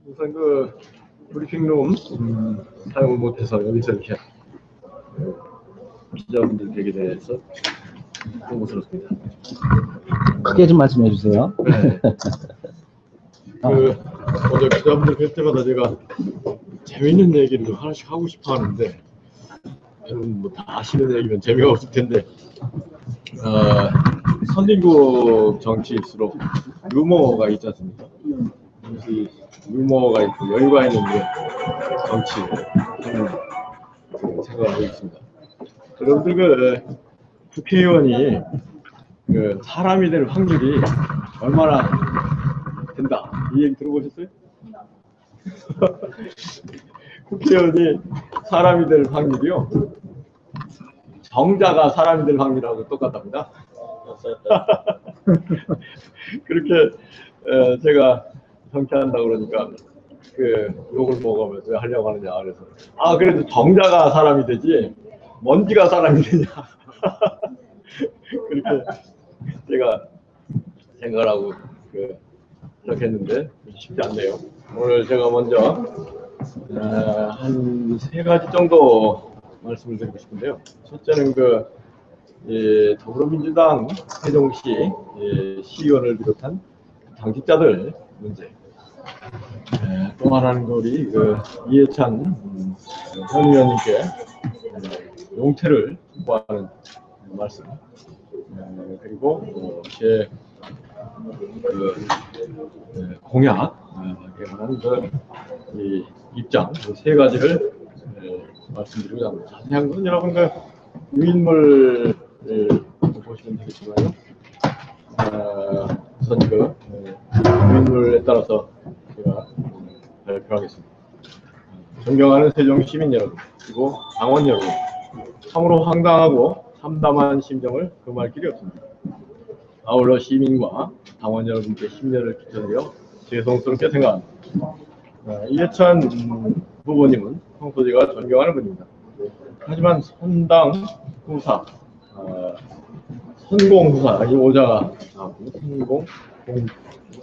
우선 그 브리핑룸 사용을 못해서 여기서 이렇게 기자분들 뵙게 돼서 너무스럽습니다. 크게 좀 말씀해 주세요. 네. 먼저 기자분들 뵐 때마다 제가 재미있는 얘기를 하나씩 하고 싶어 하는데 뭐 다 아시는 얘기면 재미가 없을 텐데 선진국 정치일수록 유머가 있지 않습니까? 역시 유머가 있고 여유가 있는 정치 생각하고 있습니다. 여러분들 그 국회의원이 그 사람이 될 확률이 얼마나 된다 이 얘기 들어보셨어요? 국회의원이 사람이 될 확률이요 정자가 사람이 될 확률하고 똑같답니다. 그렇게 제가 정치한다 그러니까 그 욕을 먹으면서 왜 하려고 하느냐 그래서 그래도 정자가 사람이 되지 먼지가 사람이 되냐 그렇게 제가 생각을 하고 시작했는데 쉽지 않네요. 오늘 제가 먼저 한 세 가지 정도 말씀을 드리고 싶은데요. 첫째는 더불어민주당 세종시 시의원을 비롯한 당직자들 문제. 또 하나는 우리 이해찬 현 의원님께 용태를 구하는 말씀. 그리고 제 공약에 관한 이 입장 세 가지를 말씀드리고자 합니다. 자세한 건 여러분 유인물을 보시면 되겠지만요. 우선 유인물에 따라서 제가 발표하겠습니다. 존경하는 세종 시민 여러분 그리고 당원 여러분, 참으로 황당하고 참담한 심정을 금할 길이 없습니다. 아울러 시민과 당원 여러분께 심려를 끼쳐드려 죄송스럽게 생각합니다. 이해찬 후보님은 평소 제가 존경하는 분입니다. 하지만 선당 후사, 선공후사, 이 오자가 선공, 공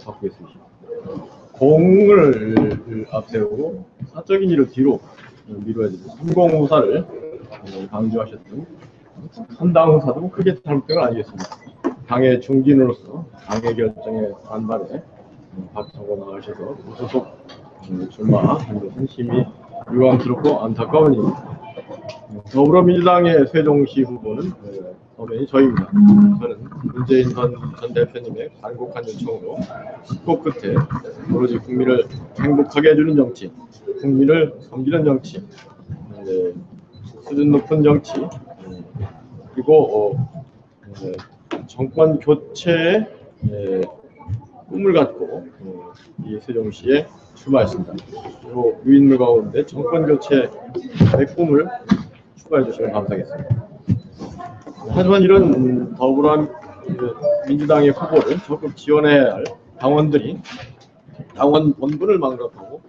갖고 있으십니다. 공을 앞세우고 사적인 일을 뒤로 미뤄야 되는 선공후사를 강조하셨던 선당후사도 크게 잘못된 건 아니겠습니다. 당의 중진으로서 당의 결정에 반발해 박차고 나가셔서 무소속 출마한 것은 심히 유감스럽고 안타까운 일입니다. 더불어민주당의 세종시 후보는 선배인 저희입니다. 저는 문재인 전 대표님의 간곡한 요청으로 식고 끝에 오로지 국민을 행복하게 해주는 정치, 국민을 섬기는 정치, 수준 높은 정치, 그리고 정권 교체의 꿈을 갖고 이 세종시에 출마했습니다. 그리고 유인물 가운데 정권 교체의 꿈을 추가해 주시면 감사하겠습니다. 하지만 이런 더불어민주당의 후보를 적극 지원해야 할 당원들이 당원 본분을 망각하고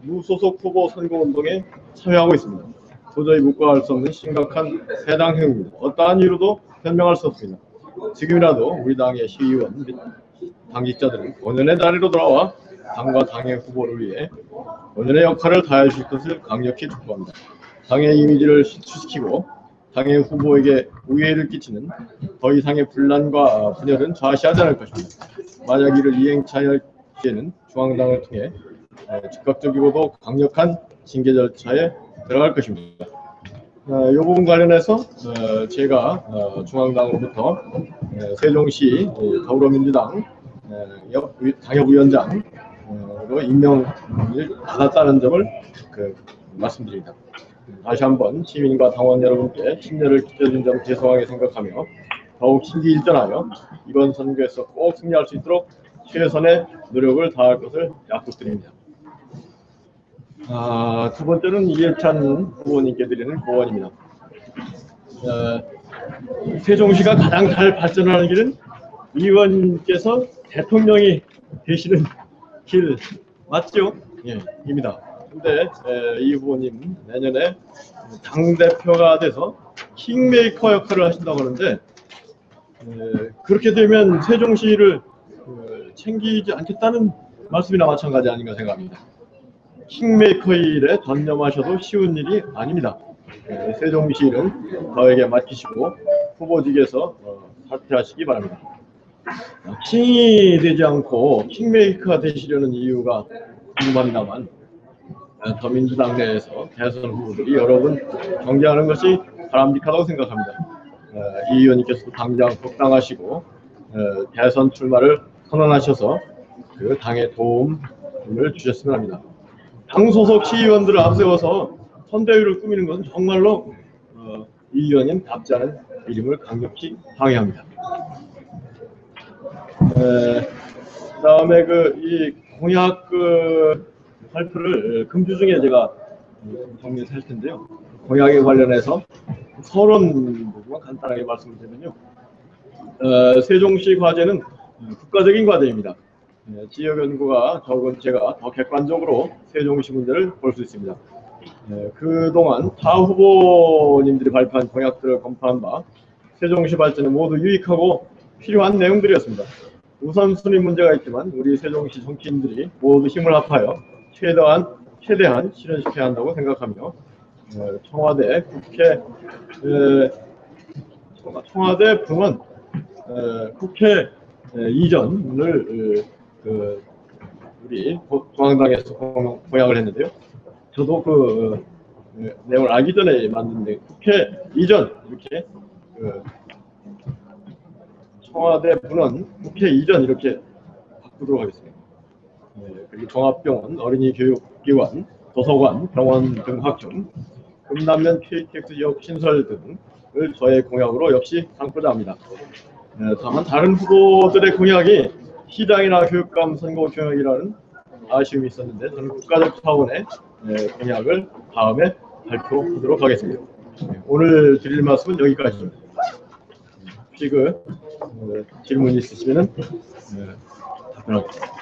무소속 후보 선거운동에 참여하고 있습니다. 도저히 묵과할 수 없는 심각한 해당 행위입니다. 어떠한 이유로도 변명할 수 없습니다. 지금이라도 우리 당의 시의원 및 당직자들은 본연의 자리로 돌아와 당과 당의 후보를 위해 본연의 역할을 다해 주실 것을 강력히 촉구합니다. 당의 이미지를 실추시키고 당의 후보에게 우회를 끼치는 더 이상의 분란과 분열은 좌시하지 않을 것입니다. 만약 이를 이행차할 기에는 중앙당을 통해 즉각적이고도 강력한 징계 절차에 들어갈 것입니다. 이 부분 관련해서 제가 중앙당으로부터 세종시 더불어민주당 당협위원장으로 임명을 받았다는 점을 말씀드립니다. 다시 한번 시민과 당원 여러분께 심려를 끼쳐준 점 죄송하게 생각하며 더욱 심기일전하여 이번 선거에서 꼭 승리할 수 있도록 최선의 노력을 다할 것을 약속드립니다. 두 번째는 이해찬 후보님께 드리는 고언입니다. 세종시가 가장 잘 발전하는 길은 의원님께서 대통령이 되시는 길 맞죠? 예, 입니다. 근데 이 후보님 내년에 당대표가 돼서 킹메이커 역할을 하신다고 하는데 그렇게 되면 세종시를 챙기지 않겠다는 말씀이나 마찬가지 아닌가 생각합니다. 킹메이커 일에 전념하셔도 쉬운 일이 아닙니다. 세종시는 저에게 맡기시고 후보직에서 사퇴하시기 바랍니다. 킹이 되지 않고 킹메이커가 되시려는 이유가 궁금합니다만 더민주당 내에서 대선 후보들이 여러 분 경쟁하는 것이 바람직하다고 생각합니다. 이 의원님께서도 당장 복당하시고 대선 출마를 선언하셔서 그 당에 도움을 주셨으면 합니다. 당 소속 시의원들을 앞세워서 선대위를 꾸미는 것은 정말로 이 의원님 답지 않은 일임을 강력히 항의합니다. 그다음에 이 공약 발표를 금주 중에 제가 정리해서 할 텐데요. 공약에 관련해서 서론 부분만 간단하게 말씀을 드리면요. 세종시 과제는 국가적인 과제입니다. 지역 연구가 적은 제가 더 객관적으로 세종시 문제를 볼 수 있습니다. 그동안 타 후보님들이 발표한 공약들을 검토한 바 세종시 발전에 모두 유익하고 필요한 내용들이었습니다. 우선순위 문제가 있지만 우리 세종시 정치인들이 모두 힘을 합하여 최대한 실현시켜야 한다고 생각하며 청와대, 국회, 청와대 분원, 국회 이전을 우리 중앙당에서 공약을 했는데요. 저도 그 내용을 알기 전에 만드는데 국회 이전 이렇게 청와대 분원, 국회 이전 이렇게 바꾸도록 하겠습니다. 그리고 종합병원, 어린이교육기관, 도서관, 병원 등 확충, 금남면 KTX 지역 신설 등을 저의 공약으로 역시 담고자 합니다. 다만 다른 후보들의 공약이 시장이나 교육감 선거 공약이라는 아쉬움이 있었는데 저는 국가적 차원의 공약을 다음에 발표하도록 하겠습니다. 오늘 드릴 말씀은 여기까지입니다. 혹시 질문 있으시면 답변하겠습니다.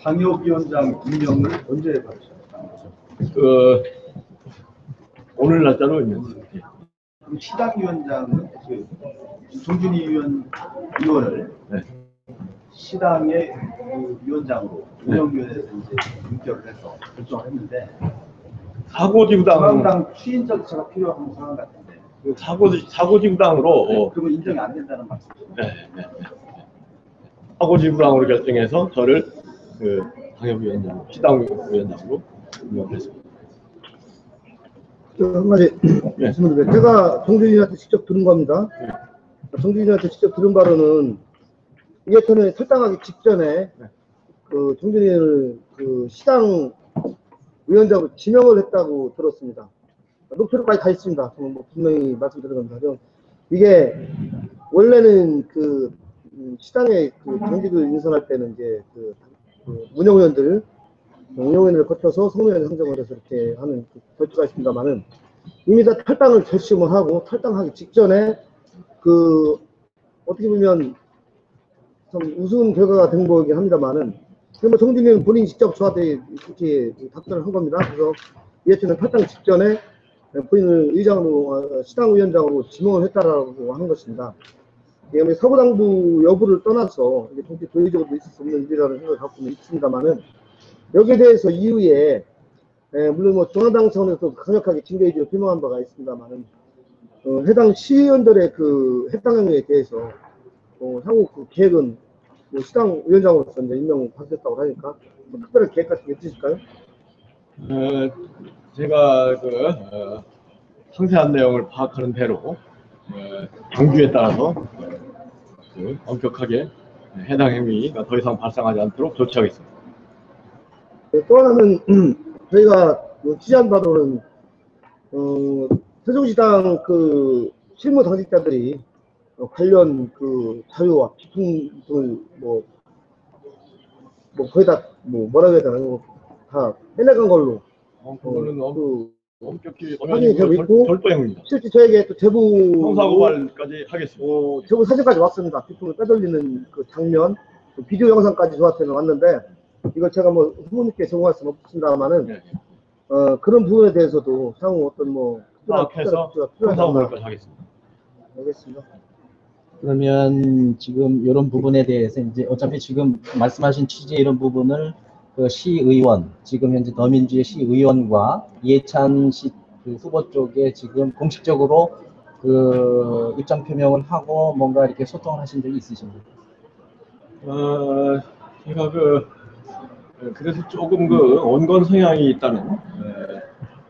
당협위원장 임명을 언제 받으셨나요? 오늘 날짜로 임명했습니다. 그럼 시당위원장은 정준희 의원을 네. 시당의 위원장으로 운영위원회에서 이제 인결을 해서 결정을 했는데 사고지구당 중앙당 추인 절차가 필요한 상황 같은데 사고지구당으로 그러면 인정이 안 된다는 말씀이시죠? 네. 사고지구당으로 결정해서 저를 당협위원장, 시당위원장으로 임명했습니다. 한 가지 말씀드리면 제가 정준희한테 직접 들은 겁니다. 정준희한테 직접 들은 바로는 이해찬을 탈당하기 직전에 정준희를 시당 위원장으로 지명을 했다고 들었습니다. 녹취록까지 다 있습니다. 저는 분명히 말씀드린 겁니다. 이게 원래는 시당의 정직을 인선할 때는 이제 운영위원회를 거쳐서 성명위원회 선정을 해서 이렇게 하는 절차가 있습니다만은 이미 다 탈당을 결심을 하고 탈당하기 직전에 어떻게 보면 좀 우스운 결과가 된 거긴 합니다만은 정준희는 본인이 직접 저한테 이렇게 답변을 한 겁니다. 그래서 이해찬은 탈당 직전에 본인을 시당위원장으로 지명을 했다라고 하는 것입니다. 사고당부 여부를 떠나서 정치 도의적으로 있을 수 없는 일이라는 생각을 갖고 있습니다만은 여기에 대해서 이후에 물론 중앙당 차원에서 강력하게 징계의지를 표명한 바가 있습니다만은 해당 시의원들의 해당 행위에 대해서 향후 계획은 시당 위원장으로서 이제 임명받겠다고 하니까 특별한 계획 같은 게 있으실까요? 제가 상세한 내용을 파악하는 대로 당규에 따라서 엄격하게 해당 행위가 더 이상 발생하지 않도록 조치하겠습니다. 또 하나는 저희가 취재한 바로는 세종시당 실무 당직자들이 관련 자료와 비품을 거의 다 뭐라고 해야 되나 다 빼내간 걸로 그거는 엄격히 확인이 되고 있고 절도행위입니다. 실제 저에게 또 제보 형사고발까지 하겠습니다. 제보 사진까지 왔습니다. 비품을 빼돌리는 장면, 비디오 영상까지 저한테는 왔는데 이걸 제가 후보님께 제공할 수는 없습니다만은 그런 부분에 대해서도 향후 어떤 파악해서 형사고발까지 하겠습니다. 알겠습니다. 그러면 지금 이런 부분에 대해서 이제 어차피 지금 말씀하신 취지 이런 부분을 그 시의원, 지금 현재 더민주의 시의원과 이해찬 씨 그 후보 쪽에 지금 공식적으로 그 입장 표명을 하고 뭔가 이렇게 소통을 하신 적이 있으십니까? 제가 그래서 조금 원건 성향이 있다는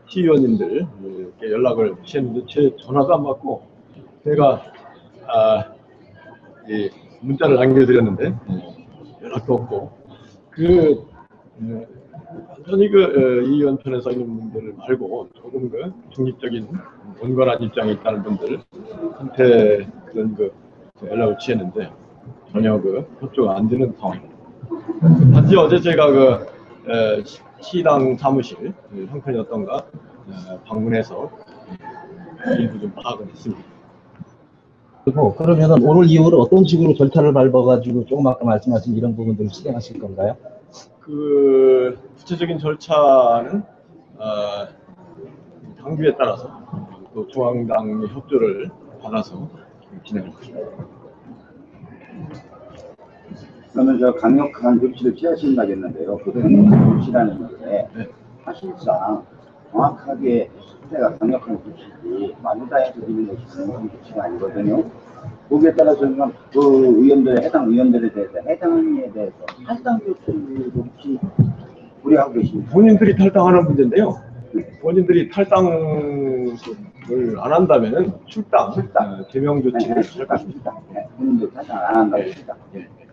시의원님들 이렇게 연락을 주셨는데 제 전화도 안 받고 제가 이 문자를 남겨드렸는데 연락도 없고 완전히 이 의원 편에 서 있는 분들 말고 조금 중립적인 원건한 입장이 있다는 분들한테 그런 연락을 취했는데 전혀 협조가 안 되는 상황입니다. 단지 어제 제가 시당 사무실 형편이 어떤가 방문해서 일부 좀 파악을 했습니다. 그리고 그러면은 오늘 이후로 어떤 식으로 절차를 밟아가지고 조금 아까 말씀하신 이런 부분들을 실행하실 건가요? 구체적인 절차는 당규에 따라서 또 중앙당의 협조를 받아서 진행할 것입니다. 그러면 저 강력한 조치를 취하신다겠는데요. 그 강력한 조치라는 게 사실상 정확하게 상태가 강력한 조치지 마누다에서 드리는 것이 강력한 조치가 아니거든요. 거기에 따라서는 그 의원들 해당 의원들에 대해서 해당에 대해서 탈당 조치를 혹시 우려하고 계십니까? 본인들이 탈당하는 문제인데요. 본인들이 탈당을 안 한다면은 출당, 제명 조치를 할 것입니다. 본인들 탈당 안 한다고 했습니다.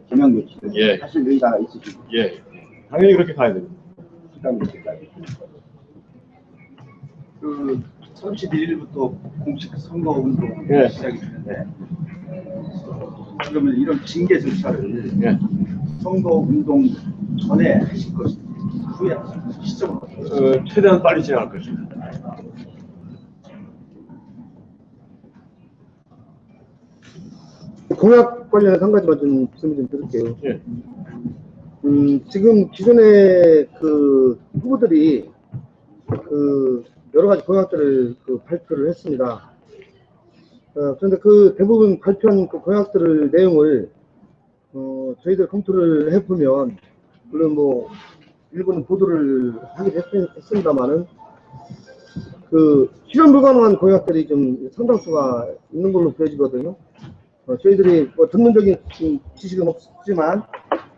제명 조치. 사실 의사가 있으십니까? 당연히 그렇게 가야 됩니다. 탈당 조치까지. 31일부터 공식 선거 운동이 시작이 되는데 그러면 이런 징계 절차를 선거 운동 전에 하실 것인지 후에 하실 것인지 시점은 어떻게 최대한 빨리 진행할 것입니다. 공약 관련해서 한 가지만 좀 질문 좀 드릴게요. 지금 기존의 후보들이 여러 가지 공약들을 발표를 했습니다. 그런데 대부분 발표한 공약들을 내용을 저희들 검토를 해보면 물론 일부는 보도를 하기도 했습니다만은 실현 불가능한 공약들이 좀 상당수가 있는 걸로 보여지거든요. 저희들이 전문적인 지식은 없지만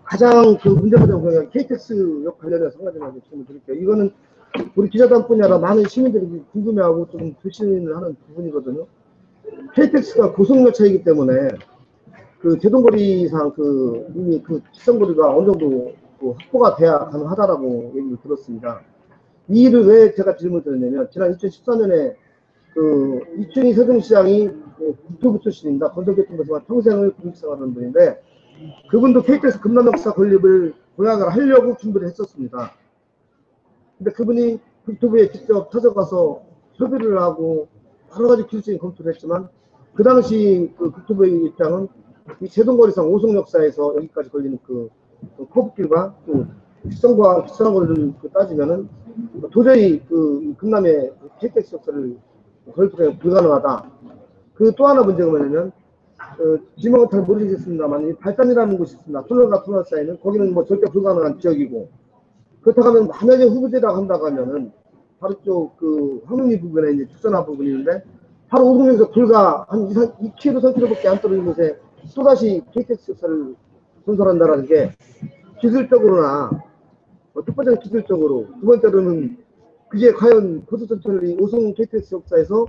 가장 문제가 되는 공약이 KTX 역 관련해서 한 가지만 질문 드릴게요. 이거는 우리 기자단뿐이 아니라 많은 시민들이 궁금해하고 좀 불신을 하는 부분이거든요. KTX가 고속열차이기 때문에 제동거리상 이미 직선거리가 어느 정도 확보가 돼야 가능하다라고 얘기를 들었습니다. 이 일을 왜 제가 질문을 드렸냐면 지난 2014년에 이춘희 세종시장이 국토부 출신입니다. 건설교통부에서 평생을 공직생활하는 분인데 그분도 KTX 금남역사 건립을 공약을 하려고 준비를 했었습니다. 근데 그분이 국토부에 직접 찾아가서 협의를 하고 여러 가지 기술적인 검토를 했지만 그 당시 국토부의 입장은 이 제동거리상 오송역사에서 여기까지 걸리는 커브길과 또 직선과 직선한 거리를 따지면은 도저히 금남의 KTX 역사를 건립하기가 불가능하다. 또 하나 문제가 뭐냐면 지명은 잘 모르시겠습니다만 이 발산이라는 곳이 있습니다. 터널과 터널 사이는 거기는 절대 불가능한 지역이고 그렇다고 하면 만약에 후보지라고 한다고 하면은 바로 쪽 황릉리 부분에 이제 직선화 부분이 있는데 바로 오송역에서 불과 한 2km, 3km밖에 안 떨어진 곳에 또다시 KTX 역사를 건설한다라는 게 기술적으로나 첫 번째는 기술적으로 두 번째로는 그게 과연 고속철도이 오송 KTX 역사에서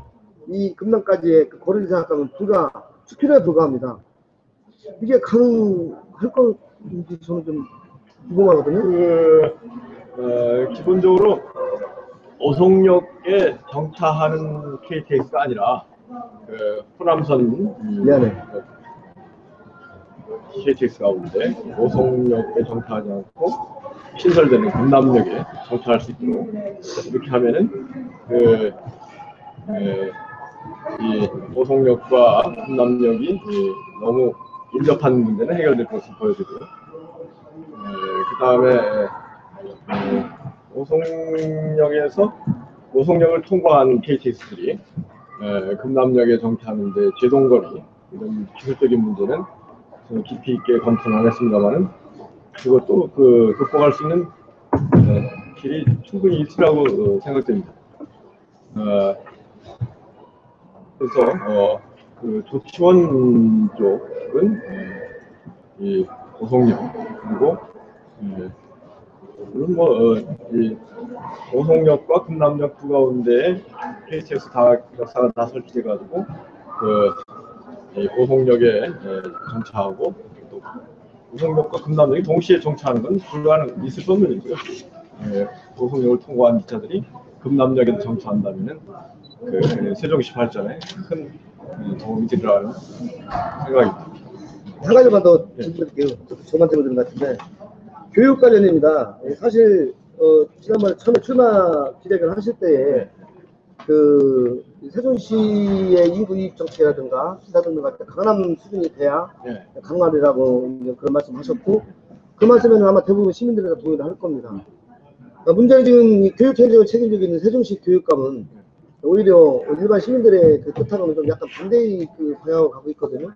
이 금남까지의 거리를 생각하면 불과 10km에 불과합니다. 이게 가능할 건지 저는 좀 궁금하거든요. 기본적으로 오송역에 정차하는 KTX가 아니라 호남선 KTX가 오는데 오송역에 정차하지 않고 신설되는 금남역에 정차할 수 있도록 이렇게 하면은 이 오송역과 금남역이 너무 인접한 문제는 해결될 것을 보여드리고 그 다음에 오송역을 통과한 KTX들이 금남역에 정차하는데 제동거리 이런 기술적인 문제는 저는 깊이 있게 검토는 하겠습니다만은 그것도 극복할 수 있는 길이 충분히 있으라고 생각됩니다. 그래서 그 조치원 쪽은 이 고속역 그리고 물론 이 고속역과 금남역 두 가운데 KTX 역사가 다 설치돼가지고 이 고속역에 정차하고 또 고속역과 금남역이 동시에 정차하는 건 있을 수 없는 일이고요. 고속역을 통과한 기차들이 금남역에 정차한다면은 그 세종시 발전에 큰 도움이 되리라는 생각입니다. 한 가지만 더 질문드릴게요. 저만 질문 드린 것 같은데 교육 관련입니다. 사실 지난번에 처음에 출마 기획을 하실 때에 그 세종시의 인구 유입 정책이라든가 시다든가 강남 수준이 돼야 강남이라고 그런 말씀하셨고 그 말씀에는 아마 대부분 시민들이 다 동의를 할 겁니다. 문제는 지금 이 교육 행정을 책임지고 있는 세종시 교육감은 오히려 일반 시민들의 그 뜻하고는 좀 약간 반대의 그 방향으로 가고 있거든요.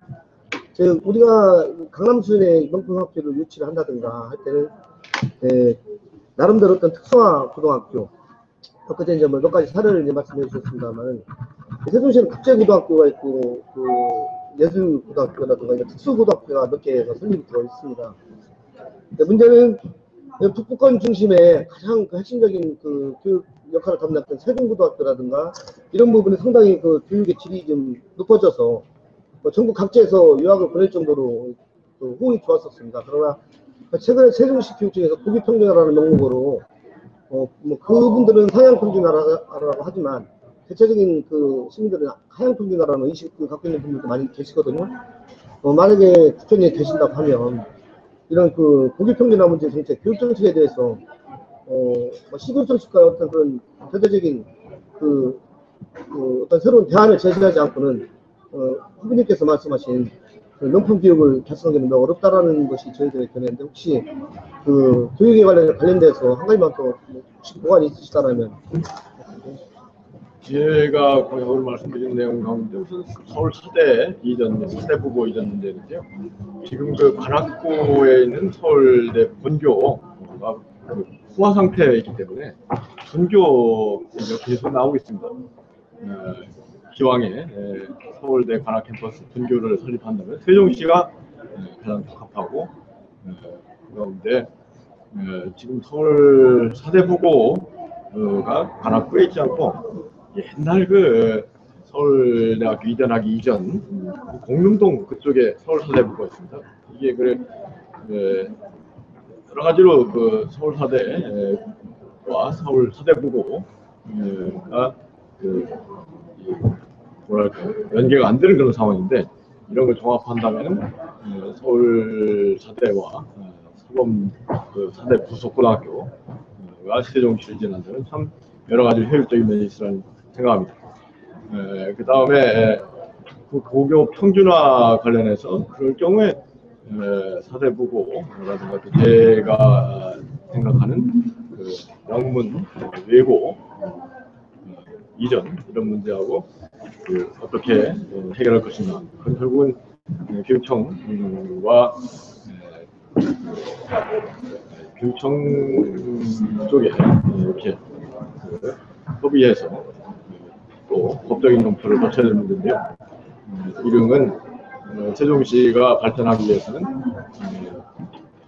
즉 우리가 강남 수준의 명품학교를 유치를 한다든가 할 때는 나름대로 어떤 특성화 고등학교 그때 이제 몇 가지 사례를 이제 말씀해 주셨습니다만 세종시는 국제고등학교가 있고 그 예술고등학교라든가 특수고등학교가 몇 개가 설립이 되어 있습니다. 문제는 북부권 중심의 가장 그 핵심적인 그 교육 역할을 담당했던 세종고등학교라든가 이런 부분이 상당히 그 교육의 질이 좀 높아져서 전국 각지에서 유학을 보낼 정도로 그 호응이 좋았었습니다. 그러나 최근에 세종시 교육청에서 고교평준화라는 명목으로 뭐 그분들은 상향평준화라고 하지만 대체적인 그 시민들은 하향평준화라는 의식을 갖고 있는 분들도 많이 계시거든요. 만약에 국회의원이 되신다고 하면 이런 그 고교평준화 문제 정책, 교육 정책에 대해서 시군 정책과 어떤 그런 대대적인 그 어떤 새로운 대안을 제시하지 않고는 후보님께서 말씀하신 그 명품 교육을 달성하기는 매우 어렵다라는 것이 저희들의 견해인데 혹시 그 교육에 관련돼서 한 가지만 더 혹시 보관이 있으시다라면. 제가 오늘 말씀드린 내용 가운데 우선 서울 서대 이전 서대부고 이전 문제인데요. 지금 그 관악구에 있는 서울대 본교가 후화 상태에 있기 때문에 분교 계속 나오고 있습니다. 기왕에 서울대 관악 캠퍼스 분교를 설립한다면 세종시가 가장 적합하고 그런데 지금 서울 사대부고가 관악구에 있지 않고 옛날 그 서울대학교 이전하기 이전 공릉동 그쪽에 서울사대부고가 있습니다. 이게 여러 가지로 그 서울사대와 서울사대부고가 뭐랄까 연계가 안 되는 그런 상황인데 이런 걸 종합한다면 서울사대와 사범 사대 부속고등학교가 세종시를 지난다면 참 여러 가지 효율적인 면이 있으라는 생각합니다. 그 다음에 그 고교 평준화 관련해서 그럴 경우에 사대부고라든가 제가 생각하는 그 영문 외고 이전 이런 문제하고 어떻게 해결할 것인가. 그건 결국은 교육청과 교육청 쪽에 이렇게 협의해서 또 법적인 검토를 거쳐야 되는 문제인데요. 이름은 세종시가 발전하기 위해서는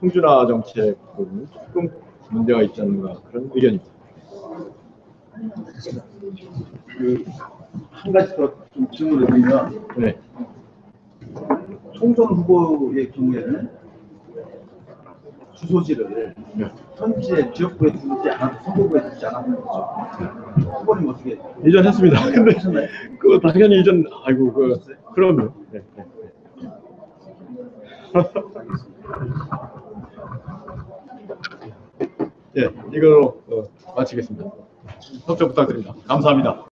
평준화 정책 부분은 조금 문제가 있지 않는가 그런 의견입니다. 한 가지 더 좀 질문을 드리면, 네. 총선 후보의 경우에는 주소지를 현재 지역구에 두지 않아도 선거구에 두지 않았는 거죠. 후보님 어떻게? 이전했습니다. 근데 그거 당연히 이전 아이고 그럼요. 네. 네, 이걸로 마치겠습니다. 협조 부탁드립니다. 감사합니다.